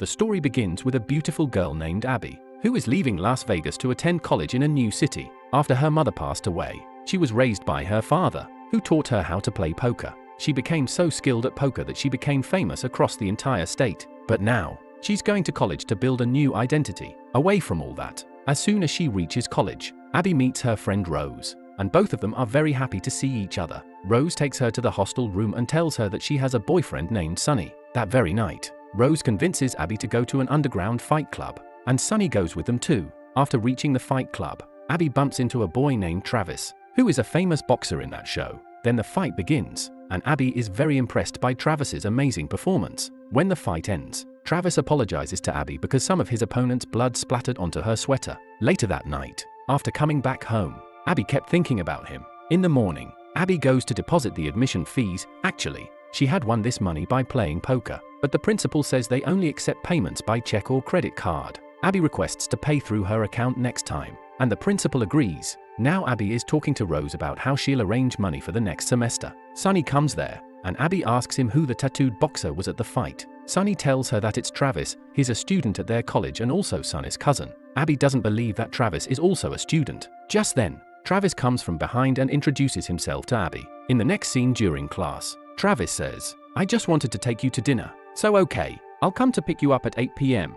The story begins with a beautiful girl named Abby, who is leaving Las Vegas to attend college in a new city. After her mother passed away, she was raised by her father, who taught her how to play poker. She became so skilled at poker that she became famous across the entire state. But now, she's going to college to build a new identity, away from all that. As soon as she reaches college, Abby meets her friend Rose, and both of them are very happy to see each other. Rose takes her to the hostel room and tells her that she has a boyfriend named Sonny. That very night, Rose convinces Abby to go to an underground fight club, and Sonny goes with them too. After reaching the fight club, Abby bumps into a boy named Travis, who is a famous boxer in that show. Then the fight begins, and Abby is very impressed by Travis's amazing performance. When the fight ends, Travis apologizes to Abby because some of his opponent's blood splattered onto her sweater. Later that night, after coming back home, Abby kept thinking about him. In the morning, Abby goes to deposit the admission fees. Actually, she had won this money by playing poker, but the principal says they only accept payments by check or credit card. Abby requests to pay through her account next time, and the principal agrees. Now Abby is talking to Rose about how she'll arrange money for the next semester. Sonny comes there, and Abby asks him who the tattooed boxer was at the fight. Sonny tells her that it's Travis. He's a student at their college and also Sonny's cousin. Abby doesn't believe that Travis is also a student. Just then, Travis comes from behind and introduces himself to Abby. In the next scene during class, Travis says, "I just wanted to take you to dinner. So okay, I'll come to pick you up at 8 p.m.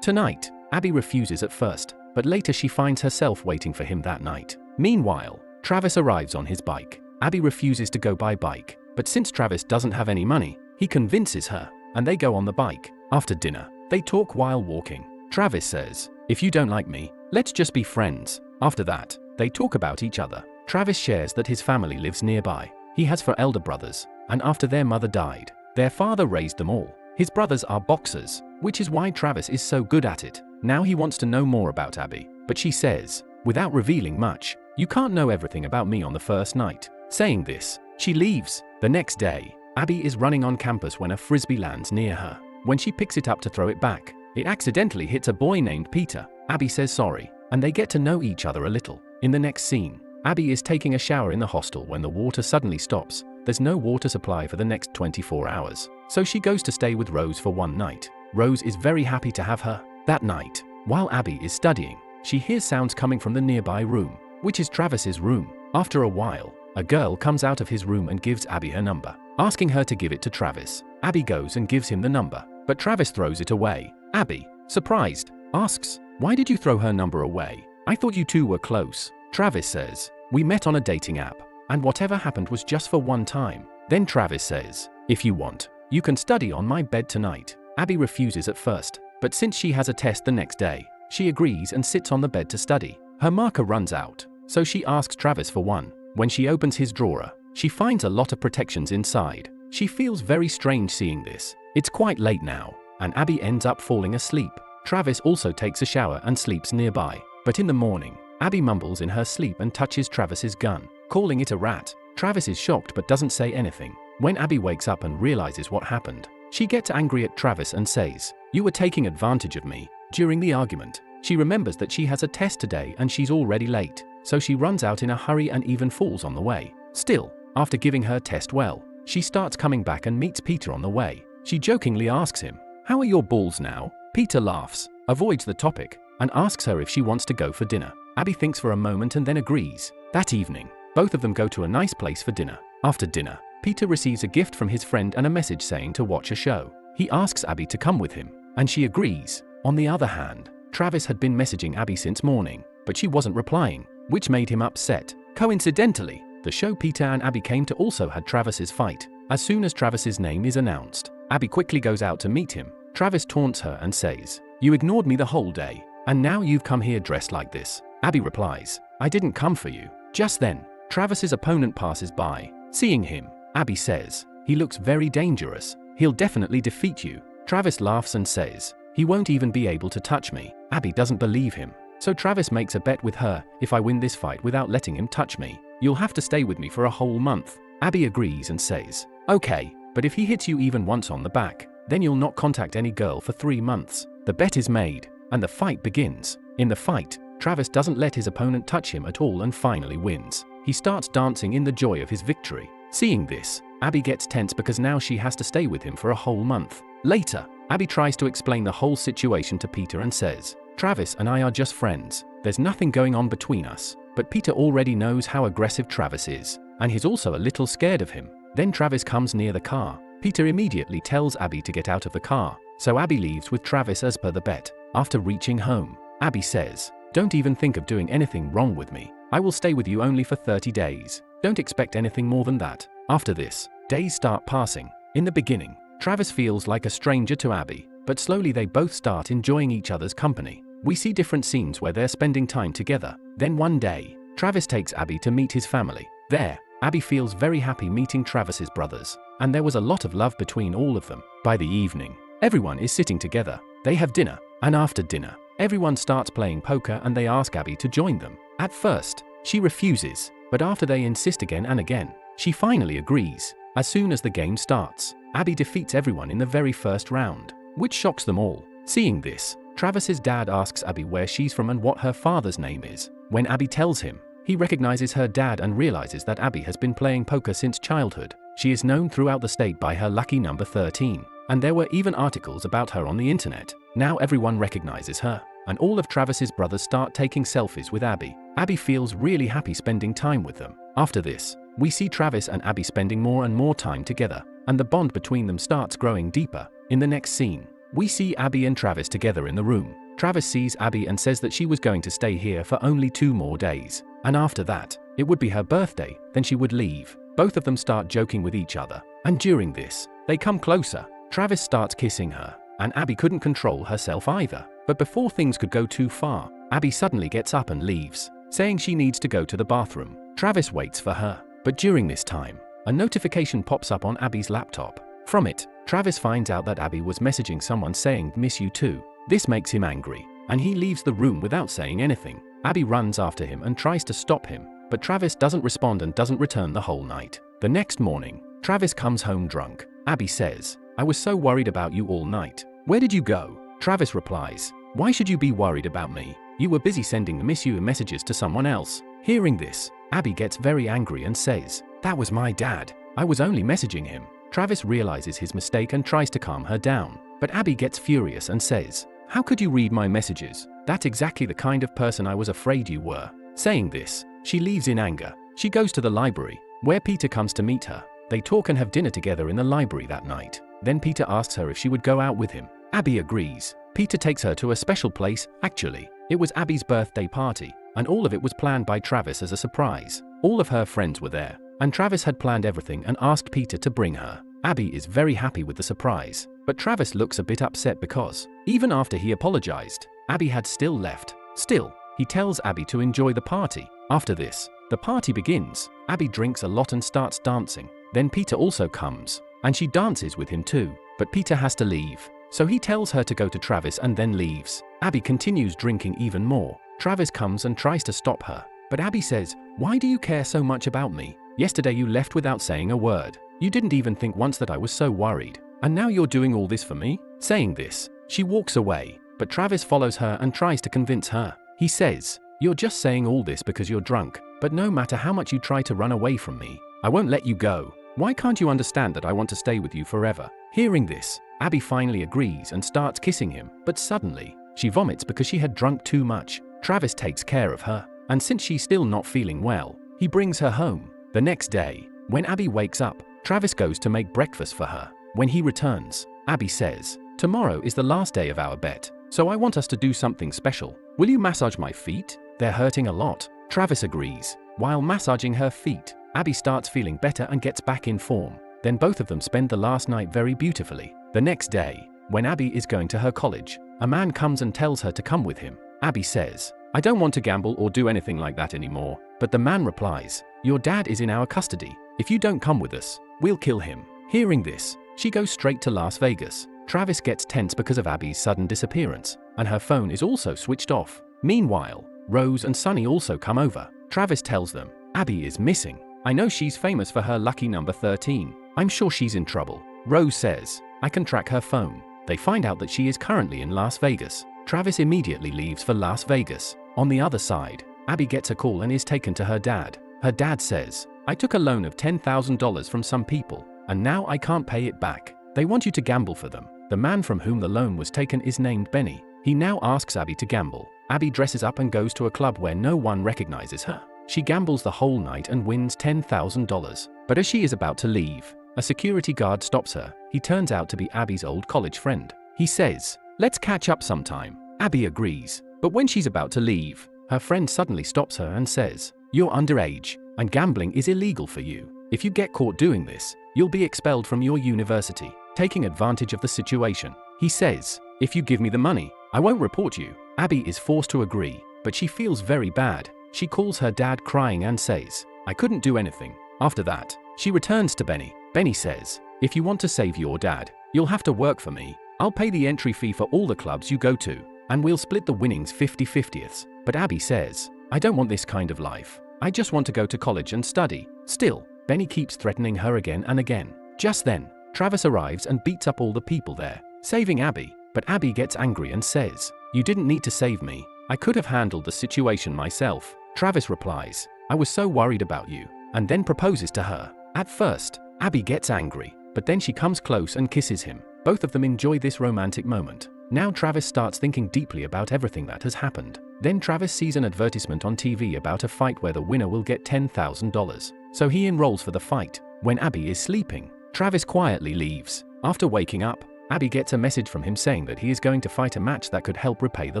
tonight." Abby refuses at first, but later she finds herself waiting for him that night. Meanwhile, Travis arrives on his bike. Abby refuses to go by bike, but since Travis doesn't have any money, he convinces her, and they go on the bike. After dinner, they talk while walking. Travis says, "If you don't like me, let's just be friends." After that, they talk about each other. Travis shares that his family lives nearby. He has 4 elder brothers, and after their mother died, their father raised them all. His brothers are boxers, which is why Travis is so good at it. Now he wants to know more about Abby, but she says, without revealing much, "You can't know everything about me on the first night." Saying this, she leaves. The next day, Abby is running on campus when a frisbee lands near her. When she picks it up to throw it back, it accidentally hits a boy named Peter. Abby says sorry, and they get to know each other a little. In the next scene, Abby is taking a shower in the hostel when the water suddenly stops. There's no water supply for the next 24 hours, so she goes to stay with Rose for one night. Rose is very happy to have her. That night, while Abby is studying, she hears sounds coming from the nearby room, which is Travis's room. After a while, a girl comes out of his room and gives Abby her number, asking her to give it to Travis. Abby goes and gives him the number, but Travis throws it away. Abby, surprised, asks, "Why did you throw her number away? I thought you two were close." Travis says, "We met on a dating app, and whatever happened was just for one time." Then Travis says, "If you want, you can study on my bed tonight." Abby refuses at first, but since she has a test the next day, she agrees and sits on the bed to study. Her marker runs out, so she asks Travis for one. When she opens his drawer, she finds a lot of protections inside. She feels very strange seeing this. It's quite late now, and Abby ends up falling asleep. Travis also takes a shower and sleeps nearby. But in the morning, Abby mumbles in her sleep and touches Travis's gun, calling it a rat. Travis is shocked but doesn't say anything. When Abby wakes up and realizes what happened, she gets angry at Travis and says, "You were taking advantage of me." During the argument, she remembers that she has a test today and she's already late, so she runs out in a hurry and even falls on the way. Still, after giving her test well, she starts coming back and meets Peter on the way. She jokingly asks him, "How are your balls now?" Peter laughs, avoids the topic, and asks her if she wants to go for dinner. Abby thinks for a moment and then agrees. That evening, both of them go to a nice place for dinner. After dinner, Peter receives a gift from his friend and a message saying to watch a show. He asks Abby to come with him, and she agrees. On the other hand, Travis had been messaging Abby since morning, but she wasn't replying, which made him upset. Coincidentally, the show Peter and Abby came to also had Travis's fight. As soon as Travis's name is announced, Abby quickly goes out to meet him. Travis taunts her and says, "You ignored me the whole day, and now you've come here dressed like this." Abby replies, "I didn't come for you." Just then, Travis's opponent passes by. Seeing him, Abby says, "He looks very dangerous. He'll definitely defeat you." Travis laughs and says, "He won't even be able to touch me." Abby doesn't believe him, so Travis makes a bet with her, "If I win this fight without letting him touch me, you'll have to stay with me for a whole month." Abby agrees and says, "Okay, but if he hits you even once on the back, then you'll not contact any girl for 3 months." The bet is made, and the fight begins. In the fight, Travis doesn't let his opponent touch him at all and finally wins. He starts dancing in the joy of his victory. Seeing this, Abby gets tense because now she has to stay with him for a whole month. Later, Abby tries to explain the whole situation to Peter and says, "Travis and I are just friends. There's nothing going on between us." But Peter already knows how aggressive Travis is, and he's also a little scared of him. Then Travis comes near the car. Peter immediately tells Abby to get out of the car, so Abby leaves with Travis as per the bet. After reaching home, Abby says, "Don't even think of doing anything wrong with me. I will stay with you only for 30 days. Don't expect anything more than that." After this, days start passing. In the beginning, Travis feels like a stranger to Abby, but slowly they both start enjoying each other's company. We see different scenes where they're spending time together. Then one day, Travis takes Abby to meet his family. There, Abby feels very happy meeting Travis's brothers, and there was a lot of love between all of them. By the evening, everyone is sitting together. They have dinner, and after dinner, everyone starts playing poker and they ask Abby to join them. At first, she refuses, but after they insist again and again, she finally agrees. As soon as the game starts, Abby defeats everyone in the very first round, which shocks them all. Seeing this, Travis's dad asks Abby where she's from and what her father's name is. When Abby tells him, he recognizes her dad and realizes that Abby has been playing poker since childhood. She is known throughout the state by her lucky number 13, and there were even articles about her on the internet. Now everyone recognizes her, and all of Travis's brothers start taking selfies with Abby. Abby feels really happy spending time with them. After this, we see Travis and Abby spending more and more time together, and the bond between them starts growing deeper. In the next scene, we see Abby and Travis together in the room. Travis sees Abby and says that she was going to stay here for only 2 more days, and after that, it would be her birthday, then she would leave. Both of them start joking with each other, and during this, they come closer. Travis starts kissing her, and Abby couldn't control herself either. But before things could go too far, Abby suddenly gets up and leaves, saying she needs to go to the bathroom. Travis waits for her, but during this time, a notification pops up on Abby's laptop. From it, Travis finds out that Abby was messaging someone saying "miss you too." This makes him angry, and he leaves the room without saying anything. Abby runs after him and tries to stop him, but Travis doesn't respond and doesn't return the whole night. The next morning, Travis comes home drunk. Abby says, "I was so worried about you all night. Where did you go?" Travis replies, "Why should you be worried about me? You were busy sending the miss you messages to someone else." Hearing this, Abby gets very angry and says, "That was my dad. I was only messaging him." Travis realizes his mistake and tries to calm her down, but Abby gets furious and says, "How could you read my messages? That's exactly the kind of person I was afraid you were." Saying this, she leaves in anger. She goes to the library, where Peter comes to meet her. They talk and have dinner together in the library that night. Then Peter asks her if she would go out with him. Abby agrees. Peter takes her to a special place. Actually, it was Abby's birthday party, and all of it was planned by Travis as a surprise. All of her friends were there, and Travis had planned everything and asked Peter to bring her. Abby is very happy with the surprise, but Travis looks a bit upset because, even after he apologized, Abby had still left. Still, he tells Abby to enjoy the party. After this, the party begins. Abby drinks a lot and starts dancing. Then Peter also comes, and she dances with him too, but Peter has to leave, so he tells her to go to Travis and then leaves. Abby continues drinking even more. Travis comes and tries to stop her, but Abby says, "Why do you care so much about me? Yesterday you left without saying a word. You didn't even think once that I was so worried, and now you're doing all this for me?" Saying this, she walks away, but Travis follows her and tries to convince her. He says, "You're just saying all this because you're drunk, but no matter how much you try to run away from me, I won't let you go. Why can't you understand that I want to stay with you forever?" Hearing this, Abby finally agrees and starts kissing him, but suddenly, she vomits because she had drunk too much. Travis takes care of her, and since she's still not feeling well, he brings her home. The next day, when Abby wakes up, Travis goes to make breakfast for her. When he returns, Abby says, "Tomorrow is the last day of our bet, so I want us to do something special. Will you massage my feet? They're hurting a lot." Travis agrees. While massaging her feet, Abby starts feeling better and gets back in form. Then both of them spend the last night very beautifully. The next day, when Abby is going to her college, a man comes and tells her to come with him. Abby says, "I don't want to gamble or do anything like that anymore." But the man replies, "Your dad is in our custody. If you don't come with us, we'll kill him." Hearing this, she goes straight to Las Vegas. Travis gets tense because of Abby's sudden disappearance, and her phone is also switched off. Meanwhile, Rose and Sunny also come over. Travis tells them, "Abby is missing. I know she's famous for her lucky number 13. I'm sure she's in trouble." Rose says, "I can track her phone." They find out that she is currently in Las Vegas. Travis immediately leaves for Las Vegas. On the other side, Abby gets a call and is taken to her dad. Her dad says, "I took a loan of $10,000 from some people, and now I can't pay it back. They want you to gamble for them. The man from whom the loan was taken is named Benny. He now asks Abby to gamble. Abby dresses up and goes to a club where no one recognizes her. She gambles the whole night and wins $10,000. But as she is about to leave, a security guard stops her. He turns out to be Abby's old college friend. He says, "Let's catch up sometime." Abby agrees, but when she's about to leave, her friend suddenly stops her and says, "You're underage, and gambling is illegal for you. If you get caught doing this, you'll be expelled from your university." Taking advantage of the situation, he says, "If you give me the money, I won't report you." Abby is forced to agree, but she feels very bad. She calls her dad crying and says, "I couldn't do anything." After that, she returns to Benny. Benny says, "If you want to save your dad, you'll have to work for me. I'll pay the entry fee for all the clubs you go to, and we'll split the winnings 50-50ths. But Abby says, "I don't want this kind of life. I just want to go to college and study." Still, Benny keeps threatening her again and again. Just then, Travis arrives and beats up all the people there, saving Abby. But Abby gets angry and says, "You didn't need to save me. I could have handled the situation myself." Travis replies, "I was so worried about you," and then proposes to her. At first, Abby gets angry, but then she comes close and kisses him. Both of them enjoy this romantic moment. Now Travis starts thinking deeply about everything that has happened. Then Travis sees an advertisement on TV about a fight where the winner will get $10,000. So he enrolls for the fight. When Abby is sleeping, Travis quietly leaves. After waking up, Abby gets a message from him saying that he is going to fight a match that could help repay the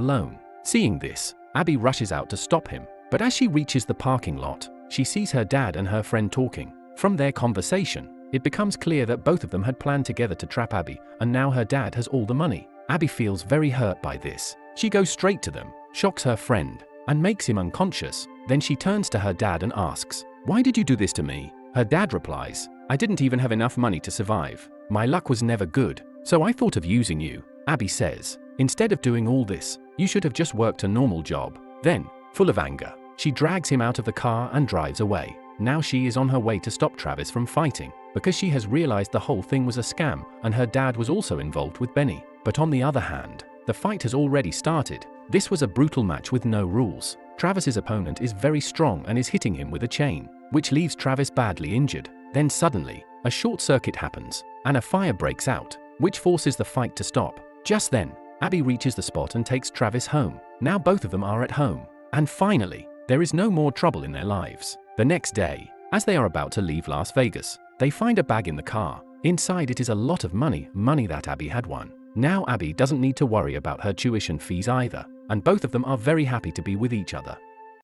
loan. Seeing this, Abby rushes out to stop him. But as she reaches the parking lot, she sees her dad and her friend talking. From their conversation, it becomes clear that both of them had planned together to trap Abby, and now her dad has all the money. Abby feels very hurt by this. She goes straight to them, shocks her friend, and makes him unconscious. Then she turns to her dad and asks, "Why did you do this to me?" Her dad replies, "I didn't even have enough money to survive. My luck was never good, so I thought of using you." Abby says, "Instead of doing all this, you should have just worked a normal job." Then, full of anger, she drags him out of the car and drives away. Now she is on her way to stop Travis from fighting, because she has realized the whole thing was a scam and her dad was also involved with Benny. But on the other hand, the fight has already started. This was a brutal match with no rules. Travis's opponent is very strong and is hitting him with a chain, which leaves Travis badly injured. Then suddenly, a short circuit happens, and a fire breaks out, which forces the fight to stop. Just then, Abby reaches the spot and takes Travis home. Now both of them are at home. And finally, there is no more trouble in their lives. The next day, as they are about to leave Las Vegas, they find a bag in the car. Inside it is a lot of money that Abby had won. Now Abby doesn't need to worry about her tuition fees either, and both of them are very happy to be with each other.